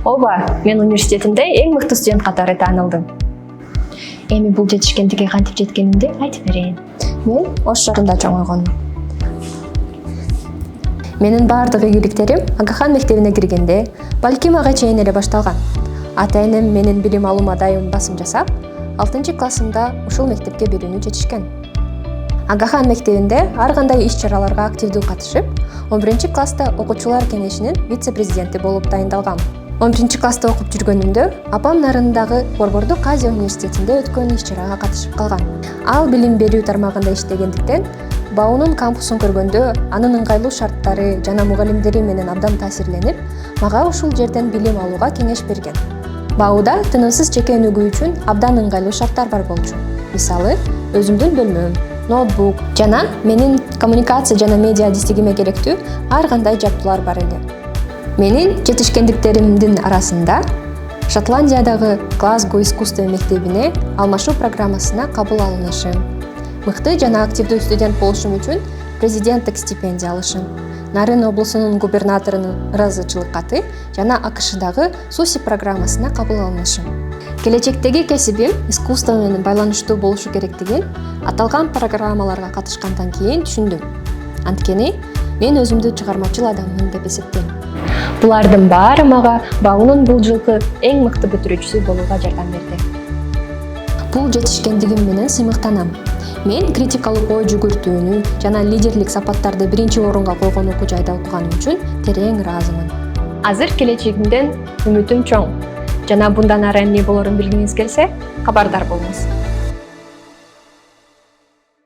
Ооба, мен университетинде эң мыкты студент катары таанылдым. Эми бул жетишкендикке кантип жеткенимди айтып берейин. Мен Ош шаарында чоңойгонмун. Менин баардык ийгиликтерим Агахан мектебине киргенде, балким ага чейин эле башталган. Ата-энем менин билим алуума дайым басым жасап, 6-классымда ушул мектепке берүүнү чечишкен. Агахан мектебинде ар кандай иш-чараларга активдүү катышып, 11-класста окуучулар кеңешинин вице-президенти болуп дайындалгам. 11-класста окуп жүргөнүмдө апам Нарындагы Борбордук Азия университетинде өткөн иш-чарага катышып калган. Ал билим берүү тармагында иштегендиктен, БАУнун кампусун көргөндө анын ыңгайлуу шарттары жана мугалимдери менен абдан таасирленип, мага ушул жерден билим алууга кеңеш берген. БАУда тынымсыз жеке өнүгүү үчүн абдан ыңгайлуу шарттар бар болчу. Мисалы, өзүмдүн бөлмөм, ноутбук жана менин коммуникация жана медиа адистигиме керектүү ар кандай жабдуулар бар эле. Менин жетишкендиктеримдин арасында Шотландиядагы Глазго искусство мектебине алмашуу программасына кабыл алынышым, мыкты жана активдүү студент болушум үчүн президенттик стипендия алышым, Нарын облусунун губернаторунун ыраазычылык каты жана АКШдагы СУСИ программасына кабыл алынышым. Келечектеги кесибим искусство менен байланыштуу болушу керектигин аталган программаларга катышкандан кийин түшүндүм. Анткени мен өзүмдү чыгармачыл адаммын деп эсептейм. Булардын баары мага БАУнун бул жылкы эң мыкты бүтүрүүчүсү болууга жардам берди. Бул жетишкендигим менен сыймыктанам. Мен критикалык ой жүгүртүүнү жана лидерлик сапаттарды биринчи орунга койгон окуу жайда окуганым үчүн терең ыраазымын. Азыр келечегимден үмүтүм чоң жана bundan ары эмне болорун билгиңиз келсе, кабардар болуңуз.